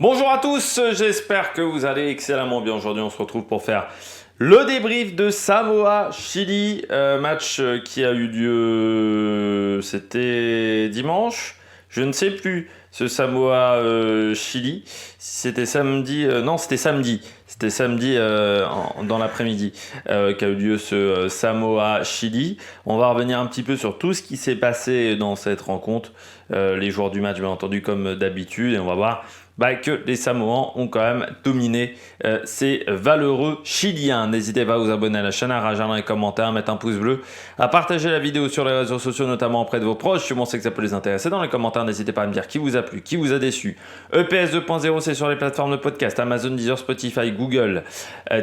Bonjour à tous, j'espère que vous allez excellemment bien. Aujourd'hui, on se retrouve pour faire le débrief de Samoa-Chili, match qui a eu lieu, c'était dimanche, je ne sais plus, ce Samoa-Chili, c'était samedi, non c'était samedi, dans l'après-midi qu'a eu lieu ce Samoa-Chili. On va revenir un petit peu sur tout ce qui s'est passé dans cette rencontre, les joueurs du match bien entendu comme d'habitude, et on va voir que les Samoans ont quand même dominé ces valeureux Chiliens. N'hésitez pas à vous abonner à la chaîne, à réagir dans les commentaires, à mettre un pouce bleu, à partager la vidéo sur les réseaux sociaux, notamment auprès de vos proches. Si on sait que ça peut les intéresser, dans les commentaires, n'hésitez pas à me dire qui vous a plu, qui vous a déçu. EPS 2.0, c'est sur les plateformes de podcast, Amazon, Deezer, Spotify, Google,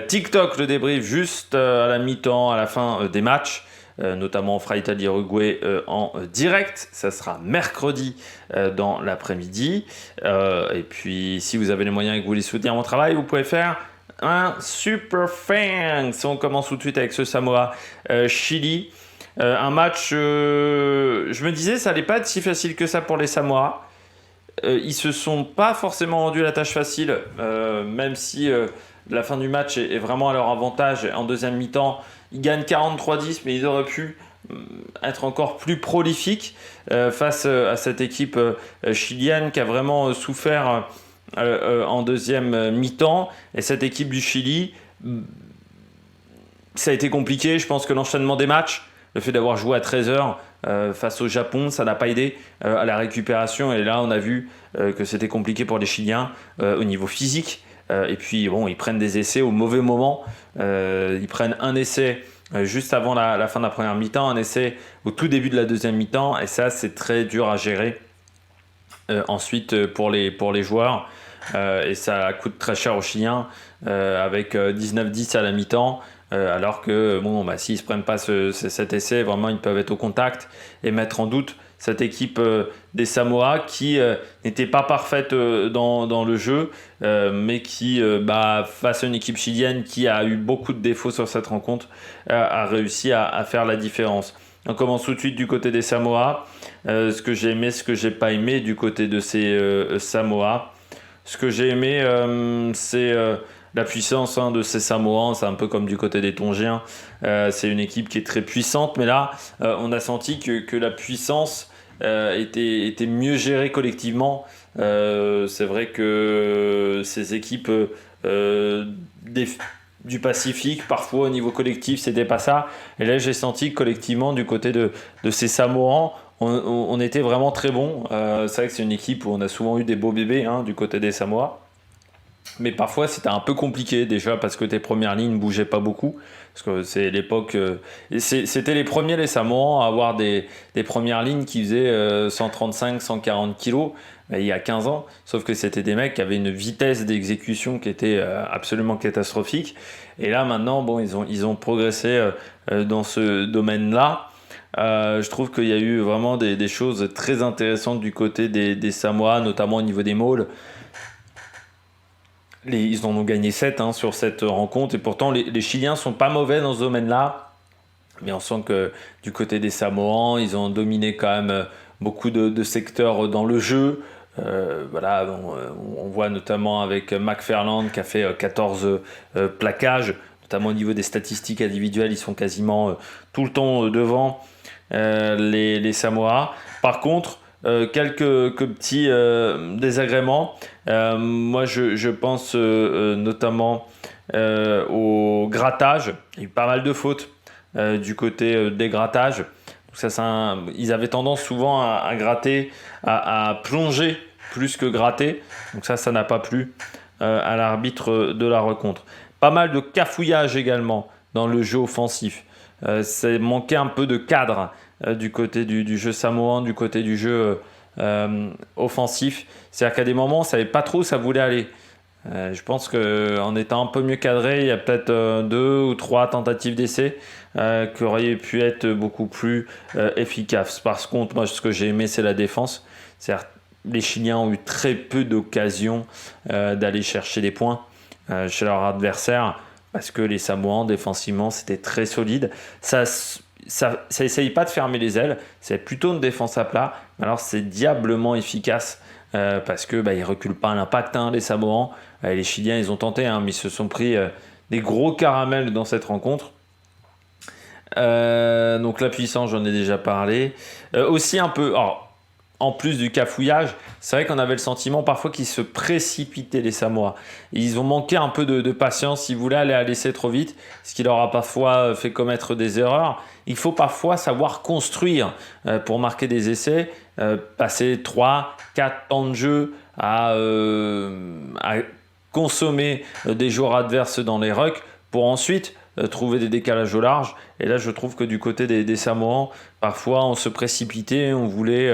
TikTok, le débrief juste à la mi-temps, à la fin des matchs. Notamment on fera Italie-Uruguay en direct, ça sera mercredi dans l'après-midi. Et puis si vous avez les moyens et que vous voulez soutenir mon travail, vous pouvez faire un super thanks. On commence tout de suite avec ce Samoa-Chili. Un match, je me disais ça allait pas être si facile que ça pour les Samoa. Ils se sont pas forcément rendus la tâche facile, même si la fin du match est vraiment à leur avantage. En deuxième mi-temps, ils gagnent 43-10, mais ils auraient pu être encore plus prolifiques face à cette équipe chilienne qui a vraiment souffert en deuxième mi-temps. Et cette équipe du Chili, ça a été compliqué. Je pense que l'enchaînement des matchs, le fait d'avoir joué à 13h face au Japon, ça n'a pas aidé à la récupération. Et là, on a vu que c'était compliqué pour les Chiliens au niveau physique. Et puis, bon, ils prennent des essais au mauvais moment. Ils prennent un essai juste avant la fin de la première mi-temps, un essai au tout début de la deuxième mi-temps. Et ça, c'est très dur à gérer ensuite pour les joueurs. Et ça coûte très cher aux Chiliens avec 19-10 à la mi-temps. Alors que s'ils ne se prennent pas cet essai, vraiment ils peuvent être au contact et mettre en doute cette équipe des Samoa qui n'était pas parfaite dans le jeu, mais qui, face à une équipe chilienne qui a eu beaucoup de défauts sur cette rencontre, a réussi à faire la différence. On commence tout de suite du côté des Samoa. Ce que j'ai aimé, ce que j'ai pas aimé du côté de ces Samoa. Ce que j'ai aimé, c'est la puissance de ces Samoans. C'est un peu comme du côté des Tongiens. C'est une équipe qui est très puissante, mais là, on a senti que la puissance était mieux gérée collectivement. C'est vrai que ces équipes du Pacifique, parfois au niveau collectif, c'était pas ça. Et là, j'ai senti que collectivement, du côté de ces Samoans, on était vraiment très bon. C'est vrai que c'est une équipe où on a souvent eu des beaux bébés du côté des Samoa. Mais parfois c'était un peu compliqué déjà parce que tes premières lignes ne bougeaient pas beaucoup. Parce que c'est l'époque. C'était les premiers les Samoans à avoir des premières lignes qui faisaient 135-140 kilos il y a 15 ans. Sauf que c'était des mecs qui avaient une vitesse d'exécution qui était absolument catastrophique. Et là maintenant, ils ont progressé dans ce domaine-là. Je trouve qu'il y a eu vraiment des choses très intéressantes du côté des Samoa, notamment au niveau des mauls. Ils en ont gagné 7 sur cette rencontre et pourtant les Chiliens sont pas mauvais dans ce domaine-là, mais on sent que du côté des Samoans ils ont dominé quand même beaucoup de secteurs dans le jeu. On voit notamment avec McFarland qui a fait 14 plaquages, notamment au niveau des statistiques individuelles, ils sont quasiment tout le temps devant les Samoa. Par contre, quelques petits désagréments. Moi, je pense notamment au grattage. Il y a eu pas mal de fautes du côté des grattages. Donc ils avaient tendance souvent à gratter, à plonger plus que gratter. Donc ça n'a pas plu à l'arbitre de la rencontre. Pas mal de cafouillage également dans le jeu offensif. Ça manquait un peu de cadre du côté du jeu samoan, du côté du jeu offensif. C'est-à-dire qu'à des moments, on ne savait pas trop où ça voulait aller. Je pense qu'en étant un peu mieux cadré, il y a peut-être 2 ou 3 tentatives d'essai qui auraient pu être beaucoup plus efficaces. Par contre, moi, ce que j'ai aimé, c'est la défense. C'est-à-dire les Chiliens ont eu très peu d'occasions d'aller chercher des points chez leur adversaire parce que les Samoans, défensivement, c'était très solide. Ça essaye pas de fermer les ailes, c'est plutôt une défense à plat. Alors c'est diablement efficace parce que ils reculent pas à l'impact, les Samoans. Les Chiliens, ils ont tenté, mais ils se sont pris des gros caramels dans cette rencontre. Donc la puissance, j'en ai déjà parlé. Aussi un peu, alors, en plus du cafouillage, c'est vrai qu'on avait le sentiment parfois qu'ils se précipitaient, les Samoa. Ils ont manqué un peu de patience, ils voulaient aller à l'essai trop vite, ce qui leur a parfois fait commettre des erreurs. Il faut parfois savoir construire pour marquer des essais, passer 3, 4 temps de jeu à consommer des joueurs adverses dans les rucks pour ensuite trouver des décalages au large. Et là, je trouve que du côté des Samoans, parfois on se précipitait, on voulait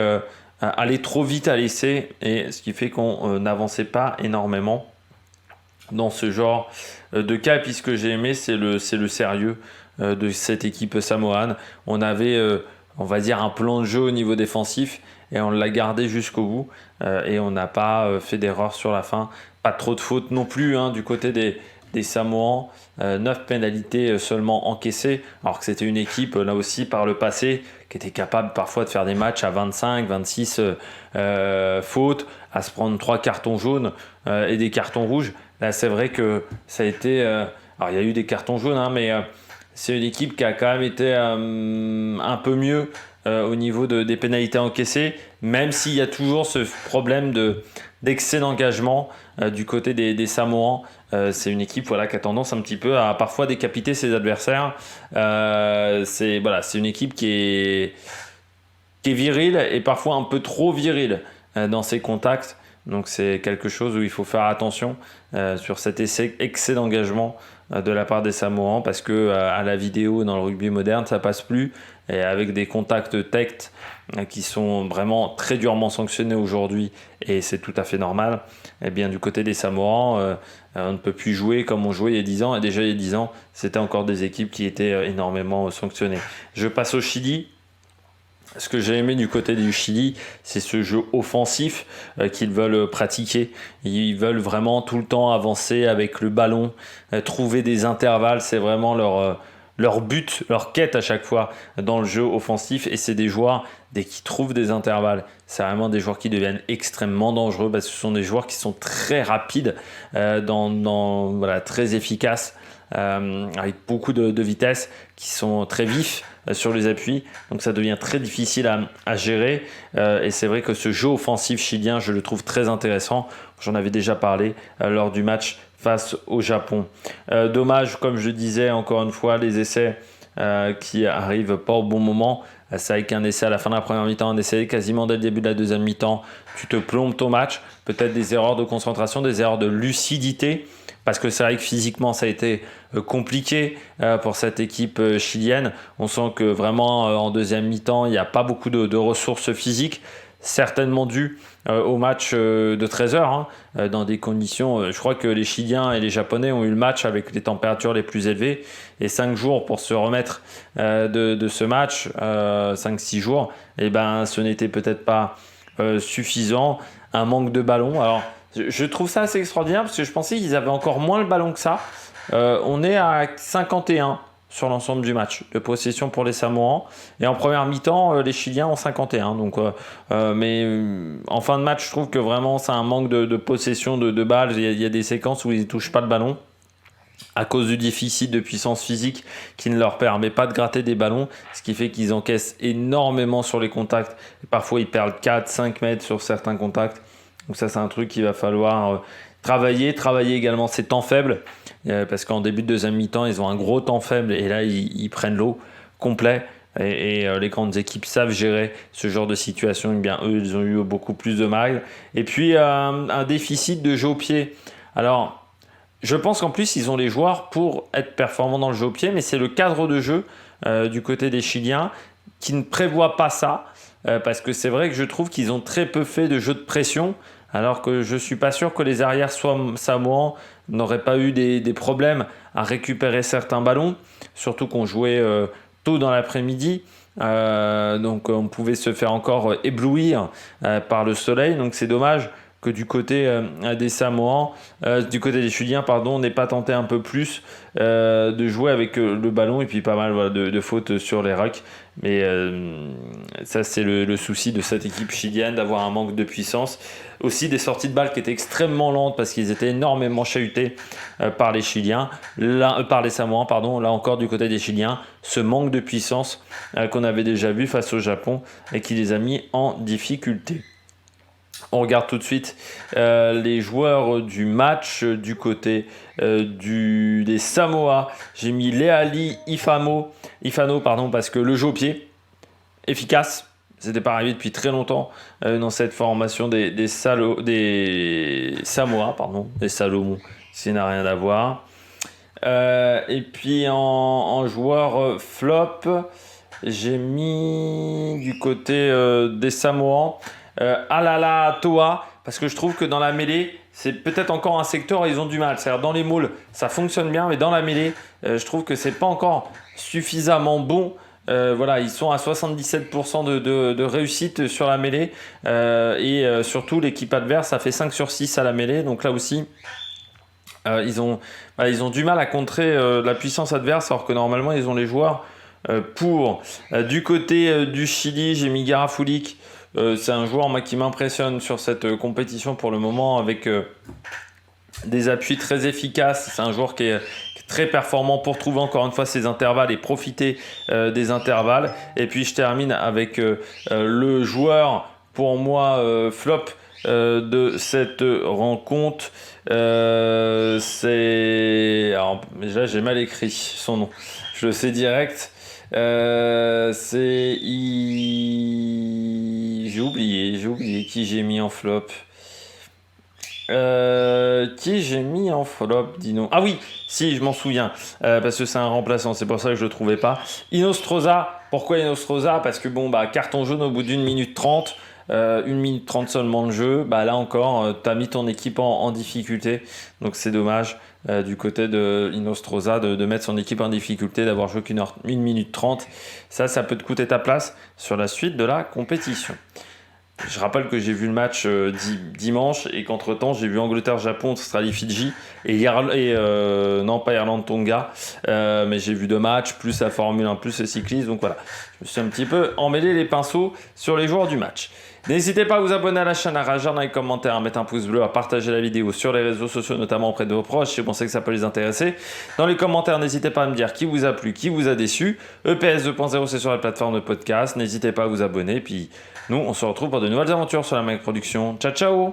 aller trop vite à l'essai, et ce qui fait qu'on n'avançait pas énormément dans ce genre de cas. Et puis ce que j'ai aimé, c'est le sérieux de cette équipe samoane. On avait, on va dire, un plan de jeu au niveau défensif, et on l'a gardé jusqu'au bout, et on n'a pas fait d'erreur sur la fin. Pas trop de fautes non plus du côté des Samoans. 9 pénalités seulement encaissées, alors que c'était une équipe là aussi par le passé qui était capable parfois de faire des matchs à 25, 26 fautes, à se prendre 3 cartons jaunes et des cartons rouges. Là, c'est vrai que ça a été... alors, il y a eu des cartons jaunes, mais c'est une équipe qui a quand même été un peu mieux au niveau des pénalités encaissées, même s'il y a toujours ce problème d'excès d'engagement du côté des Samoans. C'est une équipe qui a tendance un petit peu à parfois décapiter ses adversaires. C'est une équipe qui est virile, et parfois un peu trop virile dans ses contacts. Donc c'est quelque chose où il faut faire attention sur cet excès d'engagement de la part des Samoans, parce que à la vidéo, dans le rugby moderne, ça passe plus, et avec des contacts tect qui sont vraiment très durement sanctionnés aujourd'hui, et c'est tout à fait normal. Et bien du côté des Samoans, on ne peut plus jouer comme on jouait il y a 10 ans, et déjà il y a 10 ans, c'était encore des équipes qui étaient énormément sanctionnées. Je passe au Chili. Ce que j'ai aimé du côté du Chili, c'est ce jeu offensif qu'ils veulent pratiquer. Ils veulent vraiment tout le temps avancer avec le ballon, trouver des intervalles. C'est vraiment leur but, leur quête à chaque fois dans le jeu offensif. Et c'est des joueurs, dès qu'ils trouvent des intervalles, c'est vraiment des joueurs qui deviennent extrêmement dangereux, parce que ce sont des joueurs qui sont très rapides, très efficaces, avec beaucoup de vitesse, qui sont très vifs sur les appuis, donc ça devient très difficile à gérer, et c'est vrai que ce jeu offensif chilien, je le trouve très intéressant. J'en avais déjà parlé lors du match face au Japon. Dommage, comme je disais, encore une fois, les essais qui arrivent pas au bon moment. C'est avec un essai à la fin de la première mi-temps, un essai quasiment dès le début de la deuxième mi-temps, tu te plombes ton match, peut-être des erreurs de concentration, des erreurs de lucidité, parce que c'est vrai que physiquement ça a été compliqué pour cette équipe chilienne. On sent que vraiment en deuxième mi-temps, il n'y a pas beaucoup de ressources physiques, certainement dû au match de 13h, dans des conditions, je crois que les Chiliens et les Japonais ont eu le match avec les températures les plus élevées, et 5 jours pour se remettre de ce match, 5-6 jours, et ce n'était peut-être pas suffisant. Un manque de ballon, alors je trouve ça assez extraordinaire, parce que je pensais qu'ils avaient encore moins le ballon que ça. On est à 51 sur l'ensemble du match de possession pour les Samoans, et en première mi-temps les Chiliens ont 51, mais en fin de match je trouve que vraiment c'est un manque de possession de balles. Il y a des séquences où ils ne touchent pas le ballon à cause du déficit de puissance physique qui ne leur permet pas de gratter des ballons, ce qui fait qu'ils encaissent énormément sur les contacts, et parfois ils perdent 4-5 mètres sur certains contacts. Donc ça, c'est un truc qu'il va falloir travailler également ces temps faibles, parce qu'en début de deuxième mi-temps, ils ont un gros temps faible, et là, ils prennent l'eau complet, et les grandes équipes savent gérer ce genre de situation. Et bien, eux, ils ont eu beaucoup plus de mal. Et puis, un déficit de jeu au pied. Alors, je pense qu'en plus, ils ont les joueurs pour être performants dans le jeu au pied, mais c'est le cadre de jeu du côté des Chiliens qui ne prévoit pas ça, parce que c'est vrai que je trouve qu'ils ont très peu fait de jeu de pression, alors que je ne suis pas sûr que les arrières samoans n'auraient pas eu des problèmes à récupérer certains ballons, surtout qu'on jouait tôt dans l'après-midi, donc on pouvait se faire encore éblouir par le soleil, donc c'est dommage que du côté des Samoans, du côté des Chiliens, pardon, n'ait pas tenté un peu plus de jouer avec le ballon et puis pas mal voilà, de fautes sur les racks. Mais ça, c'est le souci de cette équipe chilienne, d'avoir un manque de puissance. Aussi des sorties de balles qui étaient extrêmement lentes parce qu'ils étaient énormément chahutés par les Chiliens, par les Samoans, pardon. Là encore, du côté des Chiliens, ce manque de puissance qu'on avait déjà vu face au Japon et qui les a mis en difficulté. On regarde tout de suite les joueurs du match du côté des Samoa. J'ai mis Leali Ifano parce que le jeu au pied, efficace. C'était pas arrivé depuis très longtemps dans cette formation des Samoa, des Salomon, ça n'a rien à voir. Et puis en joueur flop, j'ai mis du côté des Samoans Alala Toa, parce que je trouve que dans la mêlée, c'est peut-être encore un secteur où ils ont du mal. C'est-à-dire dans les mauls, ça fonctionne bien, mais dans la mêlée, je trouve que c'est pas encore suffisamment bon. Voilà, ils sont à 77% de réussite sur la mêlée et surtout l'équipe adverse a fait 5 sur 6 à la mêlée, donc là aussi ils ont du mal à contrer la puissance adverse alors que normalement ils ont les joueurs pour. Du côté du Chili, j'ai mis Garafulik. C'est un joueur qui m'impressionne sur cette compétition pour le moment avec des appuis très efficaces. C'est un joueur qui est très performant pour trouver encore une fois ses intervalles et profiter des intervalles. Et puis je termine avec le joueur pour moi flop de cette rencontre. Alors déjà j'ai mal écrit son nom, je le sais direct. J'ai oublié qui j'ai mis en flop. Qui j'ai mis en flop, dis-nous. Ah oui, si, je m'en souviens, parce que c'est un remplaçant, c'est pour ça que je le trouvais pas. Inostroza, pourquoi Inostroza? Parce que carton jaune au bout d'1 minute 30. 1 minute 30 seulement de jeu, là encore, tu as mis ton équipe en difficulté. Donc c'est dommage du côté de Inostroza de mettre son équipe en difficulté, d'avoir joué qu'une 1 minute 30. Ça peut te coûter ta place sur la suite de la compétition. Je rappelle que j'ai vu le match dimanche et qu'entre-temps, j'ai vu Angleterre-Japon, Australie-Fidji et non pas Irlande-Tonga, mais j'ai vu 2 matchs, plus la Formule 1, plus le cyclisme. Donc voilà, je me suis un petit peu emmêlé les pinceaux sur les joueurs du match. N'hésitez pas à vous abonner à la chaîne, à réagir dans les commentaires, à mettre un pouce bleu, à partager la vidéo sur les réseaux sociaux, notamment auprès de vos proches, si vous pensez que ça peut les intéresser. Dans les commentaires, n'hésitez pas à me dire qui vous a plu, qui vous a déçu. EPS 2.0, c'est sur la plateforme de podcast. N'hésitez pas à vous abonner. Puis nous, on se retrouve pour de nouvelles aventures sur la Mac Production. Ciao, ciao!